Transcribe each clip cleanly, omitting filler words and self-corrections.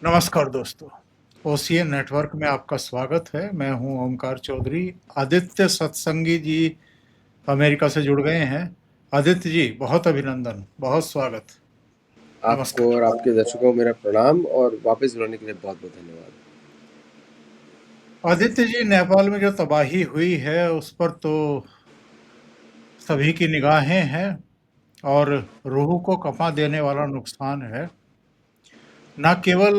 नमस्कार दोस्तों, OCN network में आपका स्वागत है। मैं हूं ओमकार चौधरी। आदित्य सत्संगी जी अमेरिका से जुड़ गए हैं। आदित्य जी, बहुत अभिनंदन, बहुत स्वागत। आपको नमस्कार। और आपके दर्शकों को मेरा प्रणाम और वापस बुलाने के लिए बहुत-बहुत धन्यवाद। आदित्य जी, नेपाल में जो तबाही हुई है उस पर तो सभी की निगाहें हैं और रूह को कंपा देने वाला नुकसान है। न केवल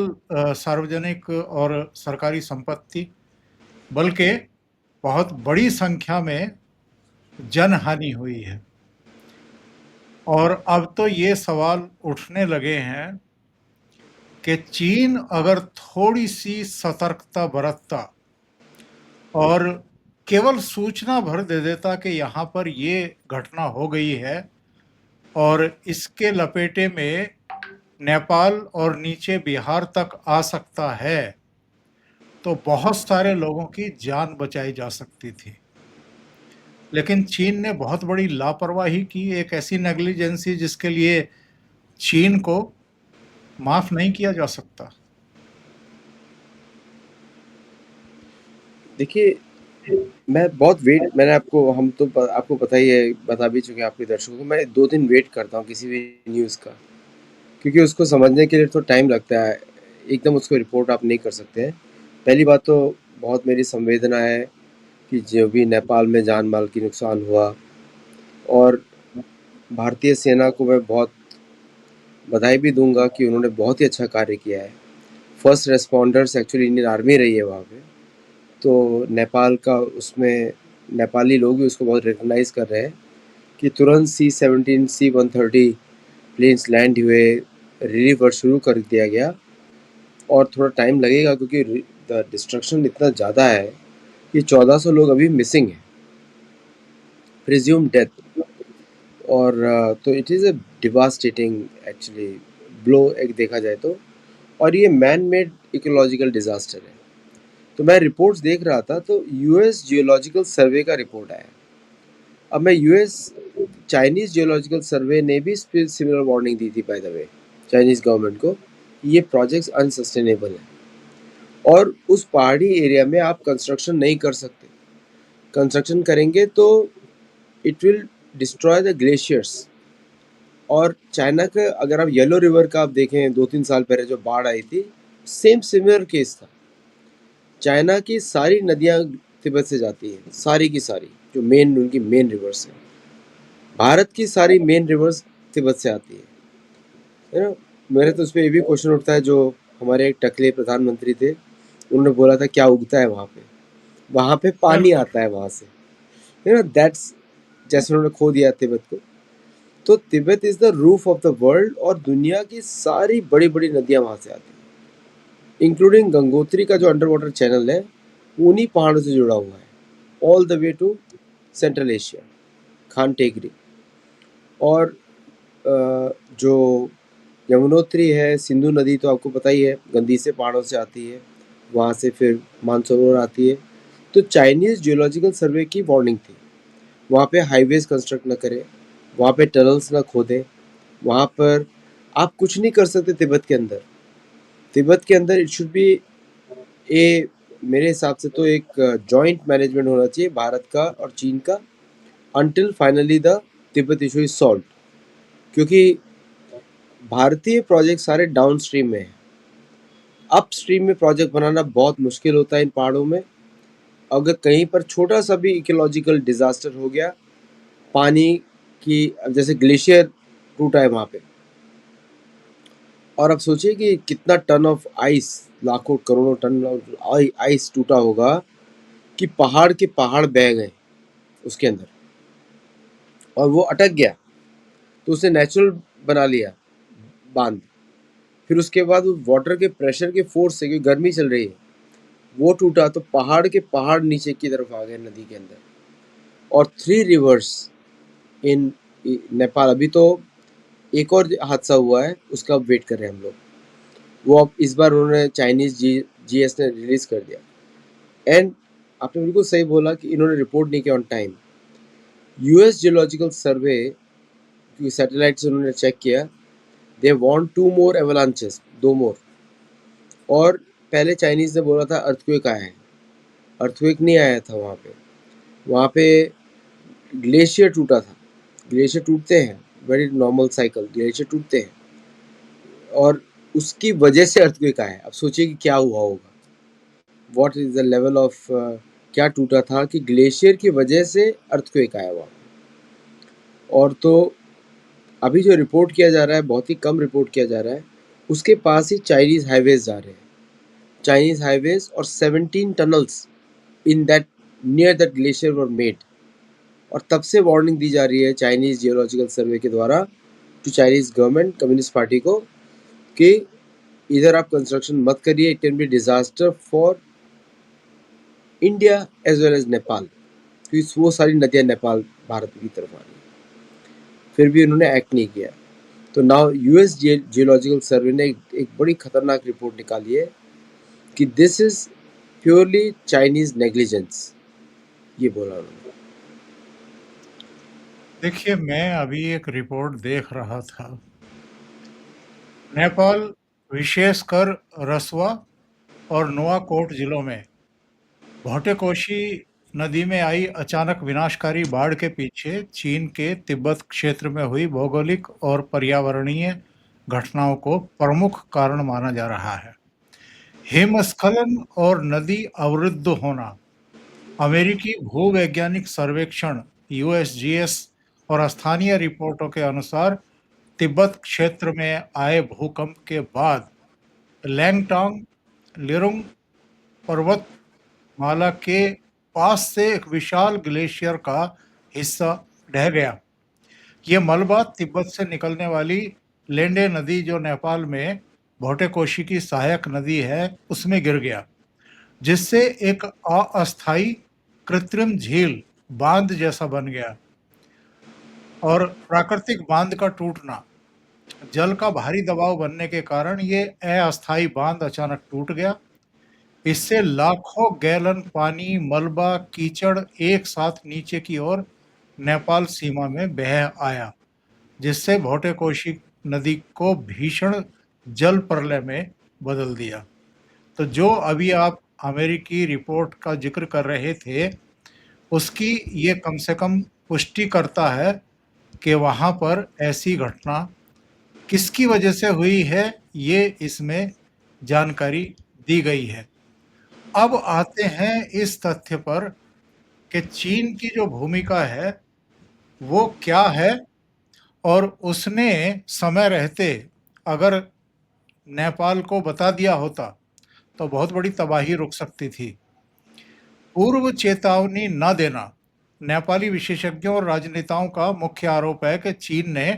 सार्वजनिक और सरकारी संपत्ति, बल्कि बहुत बड़ी संख्या में जनहानि हुई है। और अब तो ये सवाल उठने लगे हैं कि चीन अगर थोड़ी-सी सतर्कता बरतता और केवल सूचना भर दे देता कि यहाँ पर ये घटना हो गई है और इसके लपेटे में नेपाल और नीचे बिहार तक आ सकता है, तो बहुत सारे लोगों की जान बचाई जा सकती थी। लेकिन चीन ने बहुत बड़ी लापरवाही की, एक ऐसी नेग्लिजेंसी जिसके लिए चीन को माफ नहीं किया जा सकता। देखिए, मैंने आपको पता ही है, बता भी चुके हैं आपके दर्शकों को, मैं 2 दिन वेट करता हूँ किसी भी न्यूज़ का, क्योंकि उसको समझने के लिए तो टाइम लगता है, एकदम उसको रिपोर्ट आप नहीं कर सकते हैं। पहली बात तो बहुत मेरी संवेदना है कि जो भी नेपाल में जान-माल की नुकसान हुआ, और भारतीय सेना को मैं बहुत बधाई भी दूँगा कि उन्होंने बहुत ही अच्छा कार्य किया है। First responders actually Indian army रही है वहाँ पे। तो नेपाल का उसमें नेपाली लोग भी उसको बहुत रिकॉग्नाइज़ कर रहे हैं कि तुरंत C-17 C-130 प्लेन्स लैंड हुए, रिलीफ वर्क शुरू कर दिया गया। और थोड़ा टाइम लगेगा क्योंकि द डिस्ट्रक्शन इतना ज़्यादा है कि 1400 लोग अभी मिसिंग हैं, प्रिज्यूम डेथ। और तो it is a devastating actually blow एक देखा जाए तो। और ये मैन मेड इकोलॉजिकल डिज़ास्टर है। तो मैं रिपोर्ट्स देख रहा था तो यूएस जियोलॉजिकल सर्वे का रिपोर्ट आया। अब मैं यूएस चाइनीज़ जियोलॉजिकल सर्वे ने भी सिमिलर वार्निंग दी थी by the way, Chinese government को, कि ये प्रोजेक्ट्स अनसस्टेनेबल हैं और उस पहाड़ी एरिया में आप कंस्ट्रक्शन नहीं कर सकते। कंस्ट्रक्शन करेंगे तो it will destroy the glaciers. और चाइना का अगर आप येलो रिवर का आप देखें, 2-3 साल पहले जो बाढ़ आई थी, सेम सिमिलर केस था। चाइना की सारी नदियाँ तिब्बत से जाती हैं, सारी की सारी, जो उनकी मेन रिवर्स हैं। भारत की सारी मेन रिवर्स तिब्बत से आती है ना। मेरे तो उस पर ये भी क्वेश्चन उठता है, जो हमारे एक टकले प्रधानमंत्री थे, उन्होंने बोला था क्या उगता है वहाँ पे पानी बिल्कुल। आता है वहाँ से, दैट्स, जैसे उन्होंने खो दिया तिब्बत को। तो Tibet is the roof of the world और दुनिया की सारी बड़ी बड़ी नदियाँ वहाँ से आती हैं, इंक्लूडिंग गंगोत्री का जो अंडर वाटर चैनल है, उन्हीं पहाड़ों से जुड़ा हुआ है, all the way to Central Asia, Khan Tekri. और जो यमुनोत्री है, सिंधु नदी तो आपको पता ही है, गंदी से पहाड़ों से आती है, वहाँ से फिर मानसरोवर आती है। तो चाइनीज़ जियोलॉजिकल सर्वे की वार्निंग थी, वहाँ पे हाईवेज कंस्ट्रक्ट ना करें, वहाँ पे टनल्स ना खोदें, वहाँ पर आप कुछ नहीं कर सकते। तिब्बत के अंदर इट शुड बी ए, मेरे हिसाब से तो एक जॉइंट मैनेजमेंट होना चाहिए भारत का और चीन का, until finally the Tibet issue is solve. क्योंकि भारतीय प्रोजेक्ट सारे डाउन स्ट्रीम में हैं, अप स्ट्रीम में प्रोजेक्ट बनाना बहुत मुश्किल होता है इन पहाड़ों में। अगर कहीं पर छोटा सा भी इकोलॉजिकल डिजास्टर हो गया, पानी की, जैसे ग्लेशियर टूटा है वहाँ पे, और अब सोचिए कि कितना टन ऑफ आइस, लाखों करोड़ों टन ऑफ आइस टूटा होगा कि पहाड़ के पहाड़ बह गए उसके अंदर, और वो अटक गया तो उसने नेचुरल बना लिया बांध। फिर उसके बाद उस वाटर के प्रेशर के फोर्स से, क्योंकि गर्मी चल रही है, वो टूटा तो पहाड़ के पहाड़ नीचे की तरफ आ गए नदी के अंदर। और 3 रिवर्स इन नेपाल। अभी तो एक और हादसा हुआ है, उसका अब वेट कर रहे हैं हम लोग। वो अब इस बार उन्होंने चाइनीज जीएस ने रिलीज कर दिया। एंड आपने बिल्कुल सही बोला कि इन्होंने रिपोर्ट नहीं किया ऑन टाइम। यूएस जियोलॉजिकल सर्वे की सैटेलाइट से उन्होंने चेक किया, they want 2 more avalanches, 2 more। और पहले चाइनीज़ ने बोला था अर्थक्वेक आया है, अर्थक्वेक नहीं आया था वहाँ पे ग्लेशियर टूटा था। ग्लेशियर टूटते हैं, वेरी नॉर्मल साइकिल, ग्लेशियर टूटते हैं और उसकी वजह से अर्थक्वेक आया है। अब सोचिए कि क्या हुआ होगा, what is the level of क्या टूटा था कि ग्लेशियर की वजह से अर्थक्वेक आया हुआ। और तो अभी जो रिपोर्ट किया जा रहा है, बहुत ही कम रिपोर्ट किया जा रहा है, उसके पास ही चाइनीज़ हाईवेज जा रहे हैं, चाइनीज़ हाईवेज और 17 tunnels in that near that glacier were made. और तब से वार्निंग दी जा रही है चाइनीज़ जियोलॉजिकल सर्वे के द्वारा to Chinese government, communist party को, कि इधर आप कंस्ट्रक्शन मत करिए, it can be disaster for India as well as Nepal, क्योंकि वो सारी नदियाँ नेपाल भारत की तरफ आ रही है। फिर भी उन्होंने एक्ट नहीं किया। तो नाउ यूएस जियोलॉजिकल सर्वे ने एक बड़ी खतरनाक रिपोर्ट निकाली है कि this is purely Chinese negligence, ये बोला उन्होंने। देखिए, मैं अभी एक रिपोर्ट देख रहा था। नेपाल, विशेषकर रसुआ और नुआकोट जिलों में भोटेकोशी नदी में आई अचानक विनाशकारी बाढ़ के पीछे चीन के तिब्बत क्षेत्र में हुई भौगोलिक और पर्यावरणीय घटनाओं को प्रमुख कारण माना जा रहा है। हिमस्खलन और नदी अवरुद्ध होना। अमेरिकी भूवैज्ञानिक सर्वेक्षण यूएसजीएस और स्थानीय रिपोर्टों के अनुसार तिब्बत क्षेत्र में आए भूकंप के बाद लैंगटांग लिरुंग पर्वतमाला के पास से एक विशाल ग्लेशियर का हिस्सा ढह गया। ये मलबा तिब्बत से निकलने वाली लेंडे नदी, जो नेपाल में भोटेकोशी की सहायक नदी है, उसमें गिर गया, जिससे एक अस्थायी कृत्रिम झील बांध जैसा बन गया। और प्राकृतिक बांध का टूटना, जल का भारी दबाव बनने के कारण ये अस्थायी बांध अचानक टूट गया। इससे लाखों गैलन पानी, मलबा, कीचड़ एक साथ नीचे की ओर नेपाल सीमा में बह आया, जिससे भोटेकोशी नदी को भीषण जल प्रलय में बदल दिया। तो जो अभी आप अमेरिकी रिपोर्ट का जिक्र कर रहे थे, उसकी ये कम से कम पुष्टि करता है कि वहाँ पर ऐसी घटना किसकी वजह से हुई है, ये इसमें जानकारी दी गई है। अब आते हैं इस तथ्य पर कि चीन की जो भूमिका है, वो क्या है, और उसने समय रहते अगर नेपाल को बता दिया होता, तो बहुत बड़ी तबाही रुक सकती थी। पूर्व चेतावनी न देना। नेपाली विशेषज्ञों और राजनेताओं का मुख्य आरोप है कि चीन ने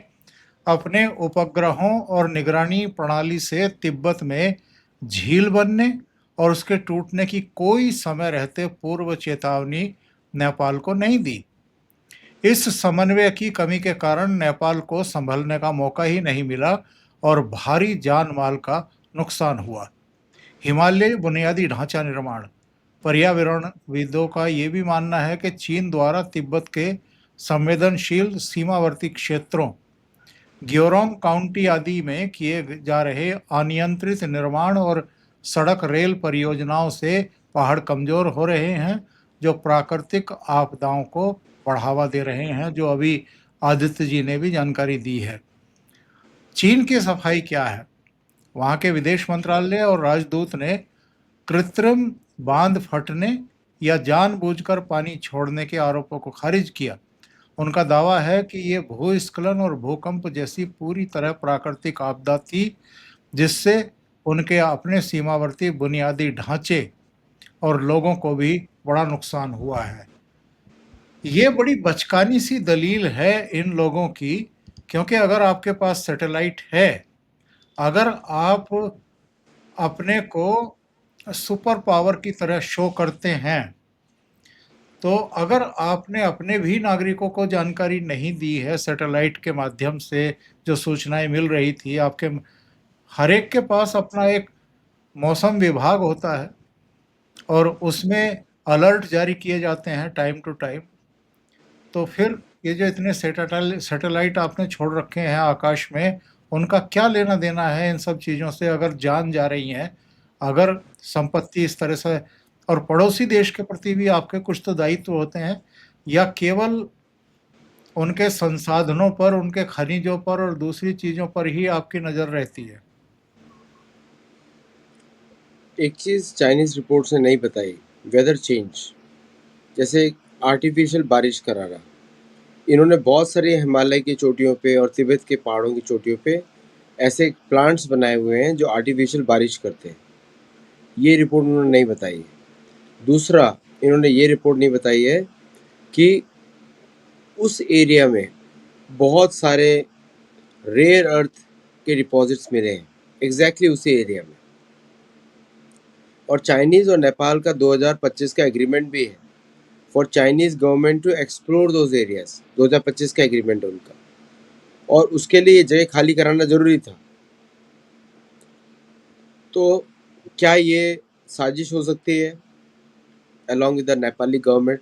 अपने उपग्रहों और निगरानी प्रणाली से तिब्बत में झील बनने और उसके टूटने की कोई समय रहते पूर्व चेतावनी नेपाल को नहीं दी। इस समन्वय की कमी के कारण नेपाल को संभलने का मौका ही नहीं मिला और भारी जान माल का नुकसान हुआ। हिमालय बुनियादी ढांचा निर्माण। पर्यावरणविदों का ये भी मानना है कि चीन द्वारा तिब्बत के संवेदनशील सीमावर्ती क्षेत्रों ग्योरोंग काउंटी आदि में किए जा रहे अनियंत्रित निर्माण और सड़क रेल परियोजनाओं से पहाड़ कमजोर हो रहे हैं, जो प्राकृतिक आपदाओं को बढ़ावा दे रहे हैं, जो अभी आदित्य जी ने भी जानकारी दी है। चीन की सफाई क्या है? वहाँ के विदेश मंत्रालय और राजदूत ने कृत्रिम बांध फटने या जानबूझकर पानी छोड़ने के आरोपों को खारिज किया। उनका दावा है कि ये भूस्खलन और भूकंप जैसी पूरी तरह प्राकृतिक आपदा थी, जिससे उनके अपने सीमावर्ती बुनियादी ढांचे और लोगों को भी बड़ा नुकसान हुआ है। ये बड़ी बचकानी सी दलील है इन लोगों की, क्योंकि अगर आपके पास सैटेलाइट है, अगर आप अपने को सुपर पावर की तरह शो करते हैं, तो अगर आपने अपने भी नागरिकों को जानकारी नहीं दी है सैटेलाइट के माध्यम से, जो सूचनाएं मिल रही थी, आपके हर एक के पास अपना एक मौसम विभाग होता है और उसमें अलर्ट जारी किए जाते हैं टाइम टू टाइम, तो फिर ये जो इतने सैटेलाइट आपने छोड़ रखे हैं आकाश में, उनका क्या लेना देना है इन सब चीज़ों से? अगर जान जा रही हैं अगर संपत्ति इस तरह से और पड़ोसी देश के प्रति भी आपके कुछ तो दायित्व होते हैं या केवल उनके संसाधनों पर, उनके खनिजों पर और दूसरी चीज़ों पर ही आपकी नज़र रहती है? एक चीज़ चाइनीज़ रिपोर्ट्स ने नहीं बताई, वेदर चेंज, जैसे आर्टिफिशियल बारिश कराना। इन्होंने बहुत सारी हिमालय की चोटियों पे और तिब्बत के पहाड़ों की चोटियों पे ऐसे प्लांट्स बनाए हुए हैं जो आर्टिफिशियल बारिश करते हैं। ये रिपोर्ट उन्होंने नहीं बताई है। दूसरा, इन्होंने ये रिपोर्ट नहीं बताई है कि उस एरिया में बहुत सारे रेयर अर्थ के डिपॉजिट्स मिले हैं, एग्जैक्टली उसी एरिया में। और चाइनीज़ और नेपाल का 2025 का एग्रीमेंट भी है for Chinese government to explore those areas. 2025 का एग्रीमेंट है उनका, और उसके लिए ये जगह खाली कराना ज़रूरी था। तो क्या ये साजिश हो सकती है along with the Nepali government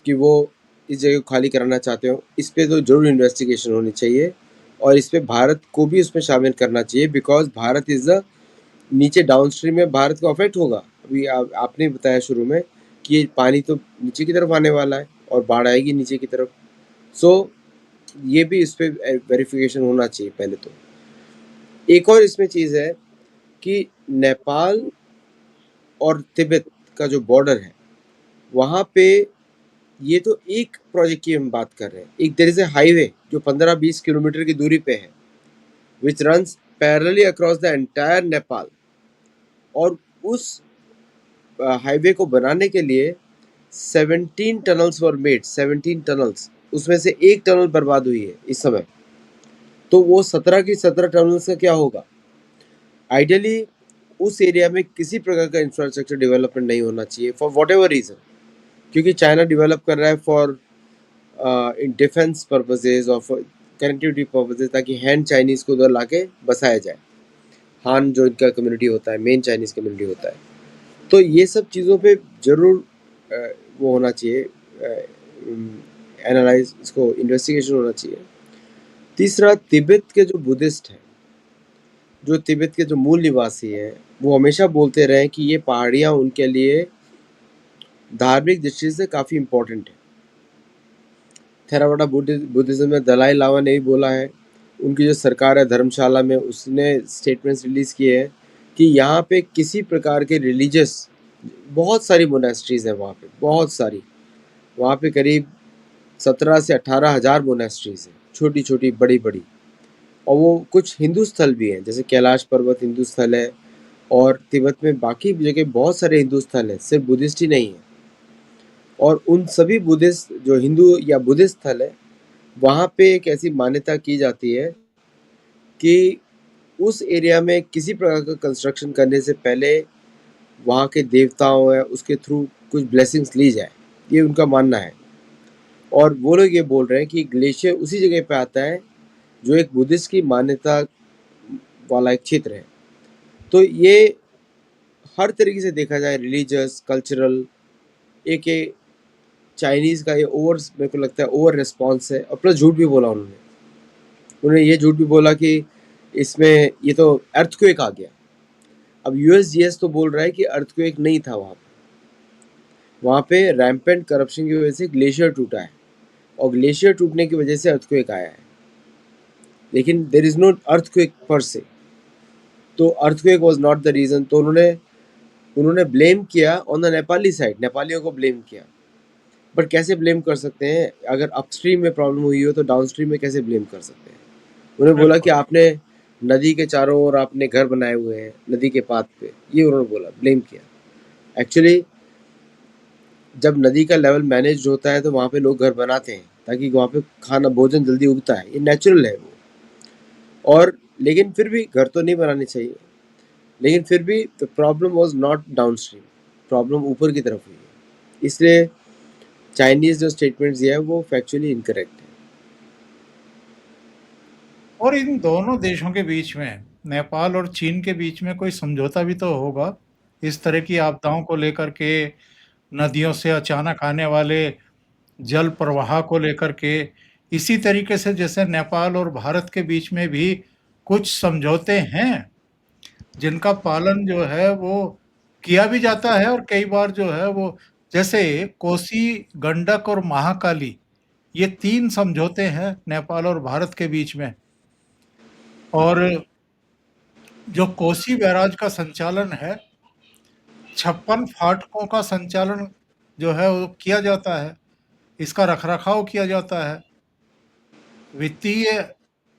कि वो इस जगह को खाली कराना चाहते हो? इस पे तो ज़रूर इन्वेस्टिगेशन होनी चाहिए, और इस पे भारत को भी उसमें शामिल करना चाहिए, बिकॉज भारत इज़ द नीचे डाउन स्ट्रीम में भारत को अफेक्ट होगा। अभी आपने बताया शुरू में कि ये पानी तो नीचे की तरफ आने वाला है और बाढ़ आएगी नीचे की तरफ। सो ये भी इस पे वेरिफिकेशन होना चाहिए पहले तो। एक और इसमें चीज़ है कि नेपाल और तिब्बत का जो बॉर्डर है, वहाँ पे ये तो एक प्रोजेक्ट की हम बात कर रहे हैं। एक देयर इज ए हाईवे जो 15-20 किलोमीटर की दूरी पे है, विच runs parallelly across the entire Nepal. और उस हाईवे को बनाने के लिए 17 टनल्स वर मेड, 17 टनल्स, उसमें से एक टनल बर्बाद हुई है इस समय। तो वो 17 की 17 टनल्स का क्या होगा? आइडियली उस एरिया में किसी प्रकार का इंफ्रास्ट्रक्चर डेवलपमेंट नहीं होना चाहिए फॉर वॉट एवर रीज़न, क्योंकि चाइना डेवलप कर रहा है फॉर इन डिफेंस पर्पजेज और कनेक्टिविटी पर्पजेज, ताकि हैंड चाइनीज़ को उधर ला के बसाया जाए। हान जो इनका कम्युनिटी होता है, मेन चाइनीज़ कम्युनिटी होता है। तो ये सब चीज़ों पे ज़रूर वो होना चाहिए, एनालाइज, इसको इन्वेस्टिगेशन होना चाहिए। तीसरा, तिब्बत के जो बुद्धिस्ट हैं, जो तिब्बत के जो मूल निवासी हैं, वो हमेशा बोलते रहे कि ये पहाड़ियाँ उनके लिए धार्मिक दृष्टि से काफ़ी इम्पोर्टेंट है। थेरावाडा बुद्धिज़्म में दलाई लामा ने भी बोला है, उनकी जो सरकार है धर्मशाला में, उसने स्टेटमेंट्स रिलीज़ किए हैं कि यहाँ पे किसी प्रकार के रिलीजियस, बहुत सारी मोनेस्ट्रीज़ हैं वहाँ पे, बहुत सारी। वहाँ पे करीब 17 से 18 हज़ार मोनेस्ट्रीज़ हैं, छोटी छोटी बड़ी बड़ी। और वो कुछ हिंदू स्थल भी हैं, जैसे कैलाश पर्वत हिंदू स्थल है, और तिब्बत में बाकी जगह बहुत सारे हिंदू स्थल हैं, सिर्फ बुद्धिस्ट ही नहीं है। और उन सभी बुद्धिस्ट जो हिंदू या बुद्धिस्ट स्थल है, वहाँ पे एक ऐसी मान्यता की जाती है कि उस एरिया में किसी प्रकार का कंस्ट्रक्शन करने से पहले वहाँ के देवताओं है उसके थ्रू कुछ ब्लेसिंग्स ली जाए, ये उनका मानना है। और वो लोग ये बोल रहे हैं कि ग्लेशियर उसी जगह पे आता है जो एक बुद्धिस्ट की मान्यता वाला एक क्षेत्र है। तो ये हर तरीके से देखा जाए, रिलीजियस, कल्चरल, एक ये चाइनीज़ का ये मेरे को लगता है ओवर रिस्पॉन्स है। और प्लस झूठ भी बोला उन्होंने ये झूठ भी बोला कि इसमें ये तो अर्थक्वेक आ गया। अब यूएसजीएस तो बोल रहा है कि अर्थक्वेक नहीं था वहाँ पे रैम्पेंट करप्शन की वजह से ग्लेशियर टूटा है, और ग्लेशियर टूटने की वजह से अर्थक्वेक आया है, लेकिन देयर इज़ नो अर्थक्वेक पर से। तो earthquake was not the reason. तो उन्होंने ब्लेम किया ऑन द नेपाली साइड, नेपालियों को ब्लेम किया। बट कैसे ब्लेम कर सकते हैं? अगर अपस्ट्रीम में प्रॉब्लम हुई हो तो डाउनस्ट्रीम में कैसे ब्लेम कर सकते हैं? उन्होंने बोला कि बिल्कुल। आपने नदी के चारों ओर आपने घर बनाए हुए हैं, नदी के पाथ पे, ये उन्होंने बोला, ब्लेम किया। एक्चुअली जब नदी का लेवल मैनेज होता है तो वहाँ पे लोग घर बनाते हैं ताकि वहाँ पे खाना भोजन जल्दी उगता है, ये नेचुरल है वो। और लेकिन फिर भी घर तो नहीं बनाने चाहिए, लेकिन फिर भी the problem was not downstream, problem ऊपर की तरफ हुई है। इसलिए चाइनीज़ जो स्टेटमेंट्स दिया है वो फैक्चुअली इनकरेक्ट है। और इन दोनों देशों के बीच में, नेपाल और चीन के बीच में कोई समझौता भी तो होगा, इस तरह की आपदाओं को लेकर के, नदियों से अचानक आने वाले जल प्रवाह को लेकर के। इसी तरीके से जैसे नेपाल और भारत के बीच में भी कुछ समझौते हैं, जिनका पालन जो है वो किया भी जाता है, और कई बार जो है वो, जैसे कोसी, गंडक और महाकाली, ये 3 समझौते हैं नेपाल और भारत के बीच में। और जो कोसी बैराज का संचालन है, 56 फाटकों का संचालन जो है वो किया जाता है, इसका रखरखाव किया जाता है। वित्तीय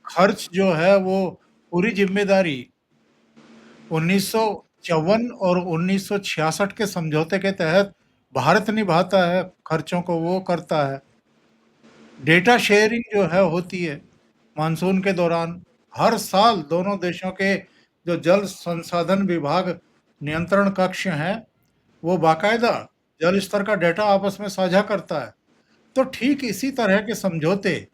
खर्च जो है वो पूरी ज़िम्मेदारी 1954 और 1966 के समझौते के तहत भारत निभाता है, खर्चों को वो करता है। डेटा शेयरिंग जो है होती है मानसून के दौरान, हर साल दोनों देशों के जो जल संसाधन विभाग नियंत्रण कक्ष हैं, वो बाकायदा जल स्तर का डेटा आपस में साझा करता है। तो ठीक इसी तरह के समझौते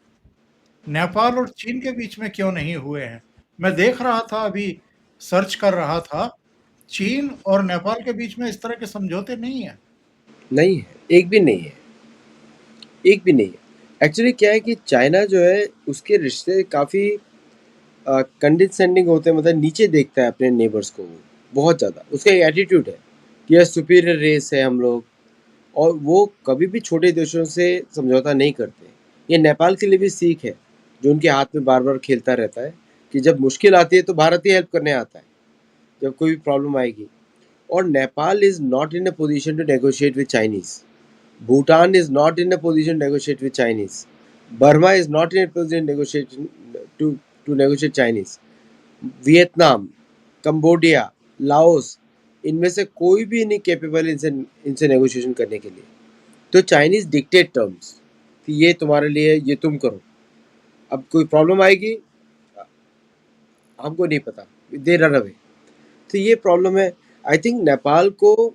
नेपाल और चीन के बीच में क्यों नहीं हुए हैं? मैं देख रहा था अभी, सर्च कर रहा था, चीन और नेपाल के बीच में इस तरह के समझौते नहीं हैं। नहीं है, एक भी नहीं है, एक भी नहीं है। एक्चुअली क्या है कि चाइना जो है उसके रिश्ते काफ़ी कंडेस्सेंडिंग होते हैं, मतलब नीचे देखता है अपने नेबर्स को वो, बहुत ज़्यादा। उसका एक एटीट्यूड है कि यह सुपीरियर रेस है हम लोग, और वो कभी भी छोटे देशों से समझौता नहीं करते। ये नेपाल के लिए भी सीख है, जो उनके हाथ में बार-बार खेलता रहता है कि जब मुश्किल आती है तो भारत ही हेल्प करने आता है, जब कोई भी प्रॉब्लम आएगी। और Nepal is not in a position to negotiate with Chinese. Bhutan is not in a position to negotiate with Chinese. Burma is not in a position to negotiate Chinese. Vietnam, Cambodia, Laos, इनमें से कोई भी नहीं capable इनसे negotiation करने के लिए। तो चाइनीज डिक्टेट टर्म्स कि ये तुम्हारे लिए, ये तुम करो। अब कोई प्रॉब्लम आएगी, हमको नहीं पता, दे रन अवे। तो ये प्रॉब्लम है। आई थिंक नेपाल को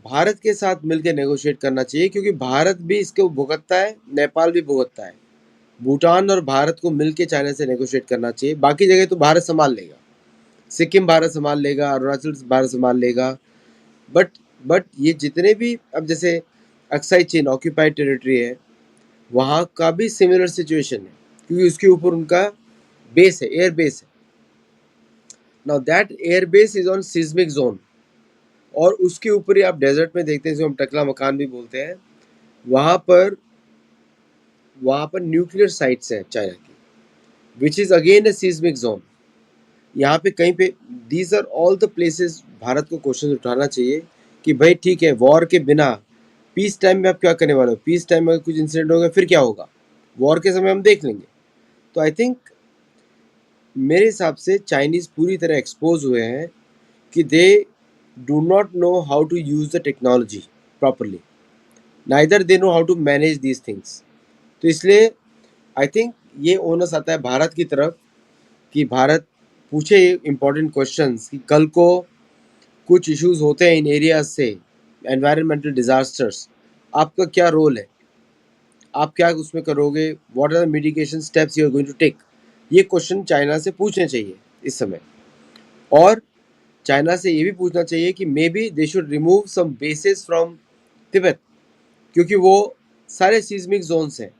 भारत के साथ मिलकर नेगोशिएट करना चाहिए, क्योंकि भारत भी इसको भुगतता है, नेपाल भी भुगतता है। भूटान और भारत को मिलकर चाइना से नेगोशिएट करना चाहिए। बाकी जगह तो भारत संभाल लेगा, सिक्किम भारत संभाल लेगा, अरुणाचल भारत संभाल लेगा। बट बट ये जितने भी, अब जैसे अक्साई चीन ऑक्यूपाइड टेरिटरी है, वहाँ का भी सिमिलर सिचुएशन है, क्योंकि उसके ऊपर उनका बेस है, एयर बेस है। Now that air base is on seismic zone, और उसके ऊपर ही आप डेजर्ट में देखते हैं, जिसे हम टकला मकान भी बोलते हैं, वहाँ पर न्यूक्लियर साइट्स हैं चाइना की, which is again a seismic zone. यहाँ पे कहीं पे, these are all the places Bharat को क्वेश्चन उठाना चाहिए कि भाई ठीक है, वॉर के बिना पीस टाइम में आप क्या करने वाले हो? पीस टाइम में अगर कुछ इंसिडेंट होगा फिर क्या होगा? वॉर के समय हम देख लेंगे। तो आई थिंक मेरे हिसाब से चाइनीज़ पूरी तरह एक्सपोज हुए हैं कि they do not know how to use the technology properly, neither they know how to manage these things. तो इसलिए आई थिंक ये ओनस आता है भारत की तरफ कि भारत पूछे इम्पोर्टेंट क्वेश्चंस कि कल को कुछ इश्यूज होते हैं इन एरियाज से, एनवायरमेंटल डिजास्टर्स, आपका क्या रोल है, आप क्या उसमें करोगे, what are the mitigation steps you are going to take. ये क्वेश्चन चाइना से पूछने चाहिए इस समय। और चाइना से ये भी पूछना चाहिए कि maybe they should remove some bases from Tibet, क्योंकि वो सारे सीस्मिक जोन्स हैं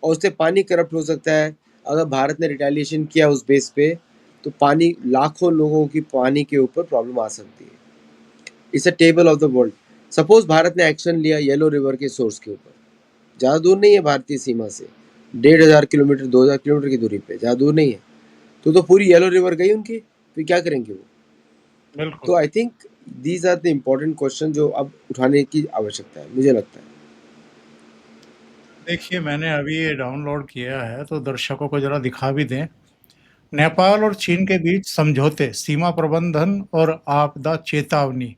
और उससे पानी करप्ट हो सकता है। अगर भारत ने रिटेलिएशन किया उस बेस पे, तो पानी, लाखों लोगों की पानी के ऊपर प्रॉब्लम आ सकती है। It's a table of the world. Suppose Bharat ने एक्शन लिया येलो रिवर के सोर्स के ऊपर, ज़्यादा दूर नहीं है भारतीय सीमा से, 1500 किलोमीटर 2000 किलोमीटर की दूरी पे, ज़्यादा दूर नहीं है। तो पूरी येलो रिवर गई उनकी, फिर क्या करेंगे वो? बिल्कुल। तो I think these are the important question जो अब उठाने की आवश्यकता है, मुझे लगता है। देखिए, मैंने अभी ये डाउनलोड किया है, तो दर्शकों को ज़रा दिखा भी दें। नेपाल और चीन के बीच समझौते, सीमा प्रबंधन और आपदा चेतावनी।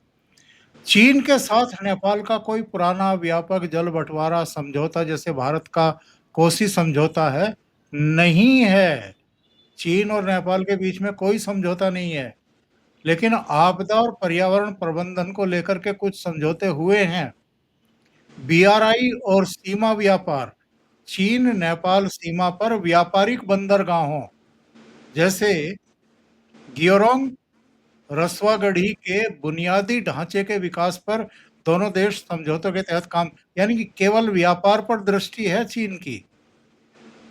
चीन के साथ नेपाल का कोई पुराना व्यापक जल बंटवारा समझौता, जैसे भारत का कोसी समझौता है, नहीं है। चीन और नेपाल के बीच में कोई समझौता नहीं है। लेकिन आपदा और पर्यावरण प्रबंधन को लेकर के कुछ समझौते हुए हैं। बीआरआई और सीमा व्यापार, चीन नेपाल सीमा पर व्यापारिक बंदरगाहों जैसे गियोरोंग, रसवागढ़ी के बुनियादी ढांचे के विकास पर दोनों देश समझौतों के तहत काम, यानी कि केवल व्यापार पर दृष्टि है चीन की।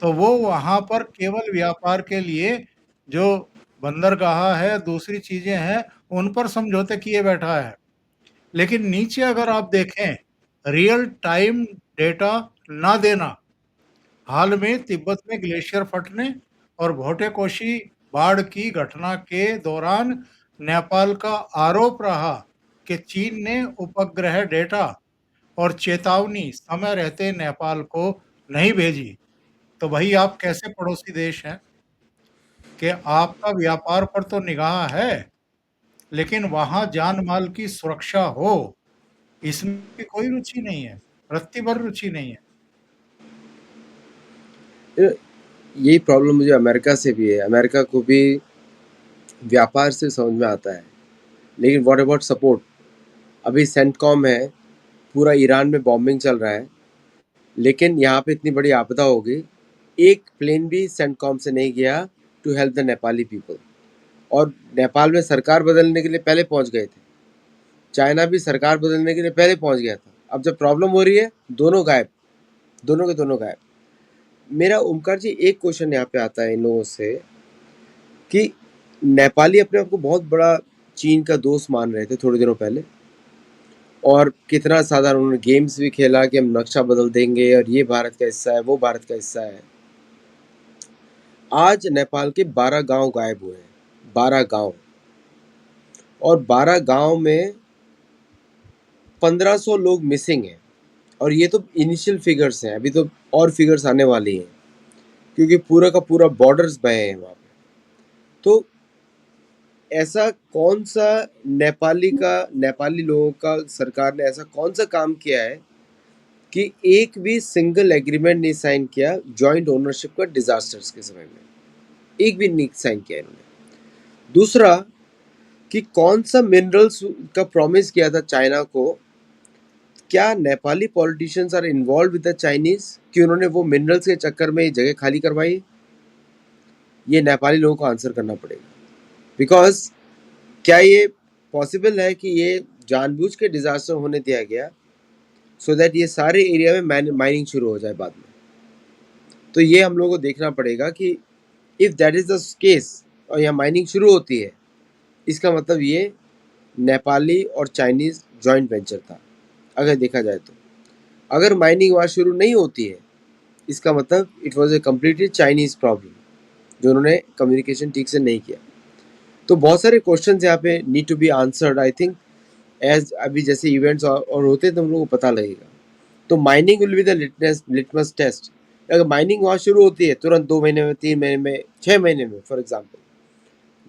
तो वो वहाँ पर केवल व्यापार के लिए जो बंदरगाह है, दूसरी चीजें हैं, उन पर समझौते किए बैठा है। लेकिन नीचे अगर आप देखें, रियल टाइम डेटा ना देना, हाल में तिब्बत में ग्लेशियर फटने और भोटेकोशी बाढ़ की घटना के दौरान नेपाल का आरोप रहा कि चीन ने उपग्रह डेटा और चेतावनी समय रहते नेपाल को नहीं भेजी। तो भाई आप कैसे पड़ोसी देश हैं कि आपका व्यापार पर तो निगाह है, लेकिन वहां जान माल की सुरक्षा हो, इसमें कोई रुचि नहीं है, रत्ती भर रुचि नहीं है। यही प्रॉब्लम मुझे अमेरिका से भी है। अमेरिका को भी व्यापार से समझ में आता है, लेकिन व्हाट अबाउट सपोर्ट? अभी सेंटकॉम है, पूरा ईरान में बॉम्बिंग चल रहा है, लेकिन यहाँ पे इतनी बड़ी आपदा हो गई, एक प्लेन भी सेंटकॉम से नहीं गया to help the Nepali people. और नेपाल में सरकार बदलने के लिए पहले पहुँच गए थे, चाइना भी सरकार बदलने के लिए पहले पहुँच गया था। अब जब प्रॉब्लम हो रही है, दोनों गायब, दोनों के दोनों गायब। मेरा ओमकार जी एक क्वेश्चन यहाँ पे आता है इन लोगों से कि नेपाली अपने आप को बहुत बड़ा चीन का दोस्त मान रहे थे थोड़े दिनों पहले, और कितना साधारण उन्होंने गेम्स भी खेला कि हम नक्शा बदल देंगे और ये भारत का हिस्सा है, वो भारत का हिस्सा है। आज नेपाल के 12 गांव गायब हुए हैं, 12 गांव, और 12 गांव में 1500 लोग मिसिंग हैं। और ये तो इनिशियल फिगर्स हैं, अभी तो और फिगर्स आने वाली हैं, क्योंकि पूरा का पूरा बॉर्डर्स बहे हैं वहाँ पे। तो ऐसा कौन सा नेपाली लोगों का सरकार ने ऐसा कौन सा काम किया है कि एक भी सिंगल एग्रीमेंट नहीं साइन किया जॉइंट ओनरशिप का डिजास्टर्स के समय में? एक भी नहीं साइन किया इन्होंने। दूसरा, कि कौन सा मिनरल्स का प्रॉमिस किया था चाइना को, क्या Nepali politicians are involve with the Chinese कि उन्होंने वो मिनरल्स के चक्कर में ये जगह खाली करवाई? ये नेपाली लोगों को आंसर करना पड़ेगा। बिकॉज क्या ये पॉसिबल है कि ये जानबूझ के डिजास्टर होने दिया गया सो दैट ये सारे एरिया में माइनिंग शुरू हो जाए बाद में? तो ये हम लोगों को देखना पड़ेगा कि if that is the case और यहाँ माइनिंग शुरू होती है, इसका मतलब ये नेपाली और चाइनीज़ जॉइंट वेंचर था, अगर देखा जाए तो। अगर माइनिंग वहाँ शुरू नहीं होती है, इसका मतलब it was a completely Chinese problem, जो उन्होंने कम्युनिकेशन ठीक से नहीं किया। तो बहुत सारे क्वेश्चन यहाँ पे need to be answered, I think, as अभी जैसे इवेंट्स और होते हैं तो हम लोगों को पता लगेगा। तो mining will be the litmus test. अगर माइनिंग वहाँ शुरू होती है तुरंत 2 महीने में, 3 महीने में, 6 महीने में फॉर एग्जाम्पल,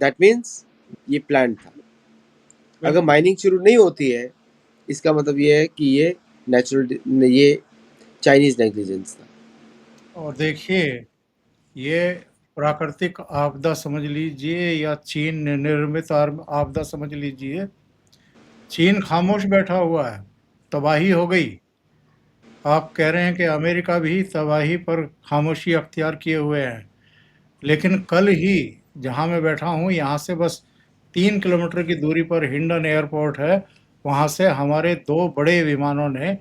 दैट मीन्स ये प्लान था। अगर माइनिंग शुरू नहीं होती है, इसका मतलब ये है कि ये चाइनीज नेग्लिजेंस था। और देखिए, ये प्राकृतिक आपदा समझ लीजिए या चीन निर्मित आपदा समझ लीजिए, चीन खामोश बैठा हुआ है, तबाही हो गई। आप कह रहे हैं कि अमेरिका भी तबाही पर खामोशी अख्तियार किए हुए है, लेकिन कल ही जहां मैं बैठा हूं, यहाँ से बस 3 किलोमीटर की दूरी पर हिंडन एयरपोर्ट है, वहां से हमारे 2 बड़े विमानों ने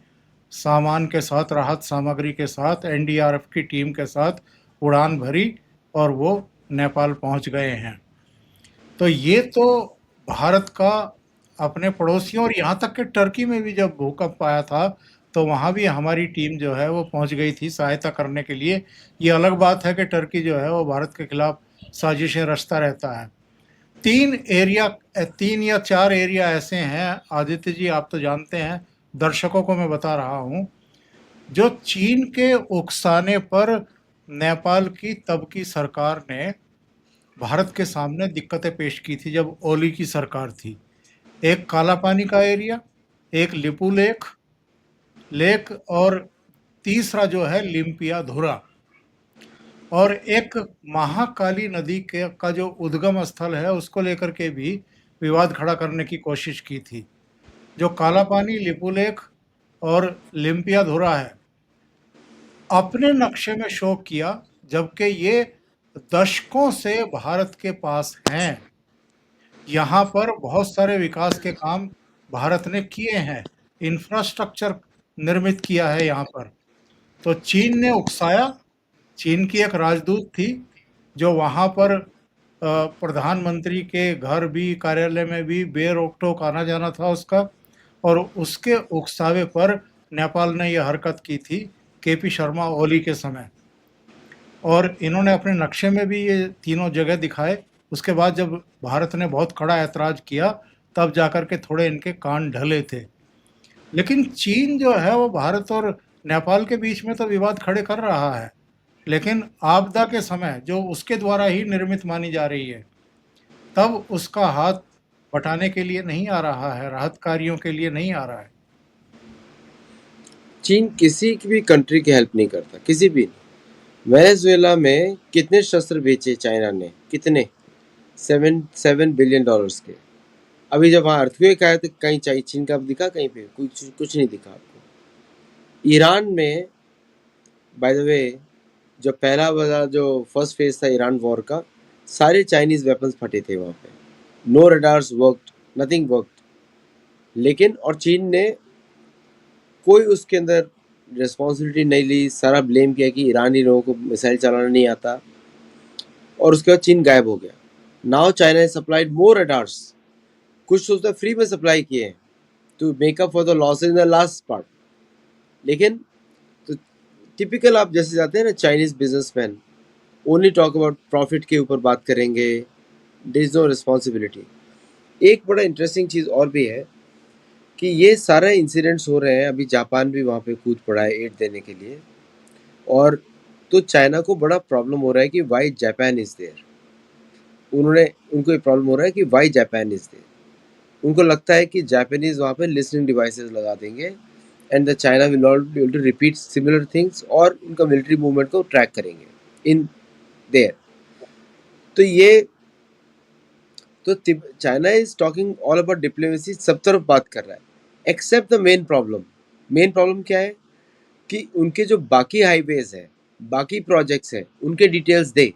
सामान के साथ, राहत सामग्री के साथ, एनडीआरएफ की टीम के साथ उड़ान भरी और वो नेपाल पहुंच गए हैं। तो ये तो भारत का अपने पड़ोसियों, और यहाँ तक कि टर्की में भी जब भूकंप आया था तो वहाँ भी हमारी टीम जो है वो पहुँच गई थी सहायता करने के लिए। ये अलग बात है कि टर्की जो है वो भारत के खिलाफ साजिशें रचता रहता है। 3 या 4 एरिया ऐसे हैं, आदित्य जी आप तो जानते हैं, दर्शकों को मैं बता रहा हूँ, जो चीन के उकसाने पर नेपाल की तब की सरकार ने भारत के सामने दिक्कतें पेश की थी जब ओली की सरकार थी। एक काला पानी का एरिया, एक लिपू लेक लेक, और तीसरा जो है लिम्पिया धुरा, और एक महाकाली नदी के का जो उद्गम स्थल है उसको लेकर के भी विवाद खड़ा करने की कोशिश की थी। जो काला पानी, लिपू लेक और लिम्पिया धुरा है, अपने नक्शे में शो किया, जबकि ये दशकों से भारत के पास हैं। यहाँ पर बहुत सारे विकास के काम भारत ने किए हैं, इंफ्रास्ट्रक्चर निर्मित किया है यहाँ पर। तो चीन ने उकसाया, चीन की एक राजदूत थी जो वहाँ पर प्रधानमंत्री के घर भी, कार्यालय में भी बेरोक-टोक आना-जाना था उसका, और उसके उकसावे पर नेपाल ने यह हरकत की थी केपी शर्मा ओली के समय। और इन्होंने अपने नक्शे में भी ये तीनों जगह दिखाए। उसके बाद जब भारत ने बहुत कड़ा ऐतराज़ किया, तब जाकर के थोड़े इनके कान ढले थे। लेकिन चीन जो है वो भारत और नेपाल के बीच में तो विवाद खड़े कर रहा है, लेकिन आपदा के समय जो उसके द्वारा ही निर्मित मानी जा रही है, तब उसका हाथ बटाने के लिए नहीं आ रहा है, राहत कार्यों के लिए नहीं आ रहा है। चीन किसी की भी कंट्री की हेल्प नहीं करता, किसी भी। वेनेजुएला में कितने शस्त्र बेचे चाइना ने? कितने? 7 बिलियन डॉलर्स के। अभी जब वहाँ अर्थक्वेक आया तो कहीं चीन का दिखा कहीं पे? कुछ नहीं दिखा आपको। ईरान में बाय द वे जो पहला वाला जो फर्स्ट फेज था ईरान वॉर का, सारे चाइनीज वेपन्स फटे थे वहाँ पे। No radars worked, nothing worked. लेकिन और चीन ने कोई उसके अंदर रिस्पॉन्सिबिलिटी नहीं ली, सारा ब्लेम किया कि ईरानी लोगों को मिसाइल चलाना नहीं आता, और उसके बाद चीन गायब हो गया। Now China supplied more radars, कुछ तो उसने फ्री में सप्लाई किए हैं to make up for the loss in the last part. लेकिन तो टिपिकल आप जैसे जाते हैं ना Chinese businessman, only talk about profit के ऊपर बात करेंगे, देयर इज नो रिस्पॉन्सिबिलिटी। एक बड़ा इंटरेस्टिंग चीज़ और भी है कि ये सारे इंसिडेंट्स हो रहे हैं, अभी जापान भी वहाँ पे कूद पड़ा है एड देने के लिए, और तो चाइना को बड़ा प्रॉब्लम हो रहा है कि वाई जापान इज़ देयर। उनको ये प्रॉब्लम हो रहा है कि वाई जापान इज़ देयर। उनको लगता है कि जापानीज वहाँ पे लिसनिंग डिवाइसेस लगा देंगे and the China will not be able to repeat similar things, और उनका मिलिट्री मूवमेंट को ट्रैक करेंगे इन देयर। तो ये तो China is talking all about diplomacy, सब तरफ बात कर रहा है except the main problem. Main problem क्या है कि उनके जो बाकी हाईवेज है, बाकी प्रोजेक्ट्स हैं, उनके डिटेल्स दे।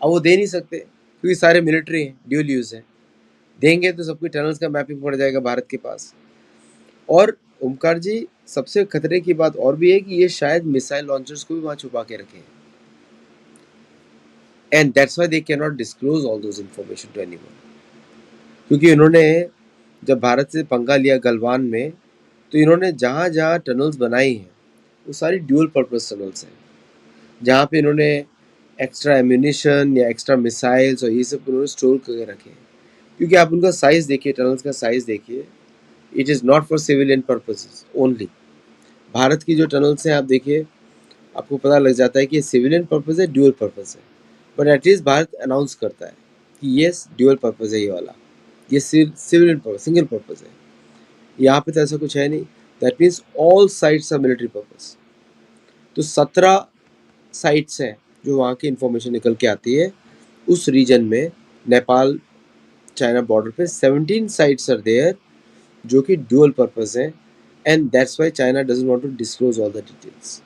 अब वो दे नहीं सकते क्योंकि सारे मिलिट्री हैं, ड्यूल यूज है। देंगे तो सबकी टनल्स का मैपिंग पड़ जाएगा भारत के पास। और ओमकार जी, सबसे खतरे की बात और भी है कि ये शायद मिसाइल लॉन्चर्स को भी वहाँ छुपा के रखे हैं, and that's why they can not disclose all those information to anyone. क्योंकि इन्होंने जब भारत से पंगा लिया गलवान में, तो इन्होंने जहाँ जहाँ टनल्स बनाई हैं वो सारी ड्यूल पर्पस टनल्स हैं, जहाँ पे इन्होंने एक्स्ट्रा एम्यूनिशन या एक्स्ट्रा मिसाइल्स और ये सब उन्होंने स्टोर करके रखे हैं। क्योंकि आप उनका साइज़ देखिए, टनल्स का साइज़ देखिए, it is not for civilian purposes only. Bharat की जो टनल्स हैं आप देखिए, आपको पता लग जाता है कि ये सिविलियन पर्पस है, ड्यूल पर्पस है। बट एटलीस्ट भारत अनाउंस करता है कि येस ड्यूल पर्पस है ये वाला, ये सिविलियन पर्पस, सिंगल पर्पस है। यहाँ पे तो ऐसा कुछ है नहीं। That means all sites are military purpose. तो 17 साइट्स हैं जो वहाँ की इंफॉर्मेशन निकल के आती है उस रीजन में, नेपाल चाइना बॉर्डर पे 17 साइट्स आर देयर जो कि ड्यूअल पर्पस है, and that's why China doesn't want to disclose all the details.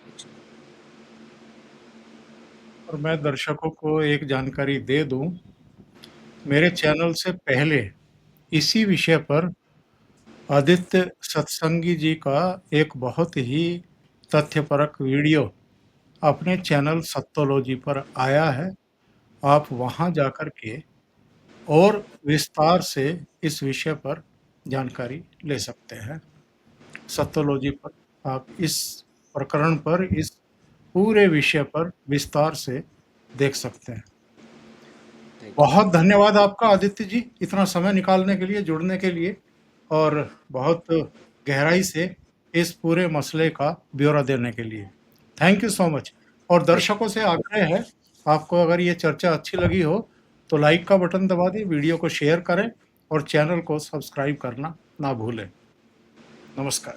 और मैं दर्शकों को एक जानकारी दे दूं, मेरे चैनल से पहले इसी विषय पर आदित्य सत्संगी जी का एक बहुत ही तथ्यपरक वीडियो अपने चैनल सत्तोलॉजी पर आया है। आप वहां जाकर के और विस्तार से इस विषय पर जानकारी ले सकते हैं। सत्तोलॉजी पर आप इस प्रकरण पर, इस पूरे विषय पर विस्तार से देख सकते हैं। बहुत धन्यवाद आपका आदित्य जी, इतना समय निकालने के लिए, जुड़ने के लिए, और बहुत गहराई से इस पूरे मसले का ब्यौरा देने के लिए। Thank you so much. और दर्शकों से आग्रह है, आपको अगर ये चर्चा अच्छी लगी हो तो लाइक का बटन दबा दें, वीडियो को शेयर करें और चैनल को सब्सक्राइब करना ना भूलें। नमस्कार।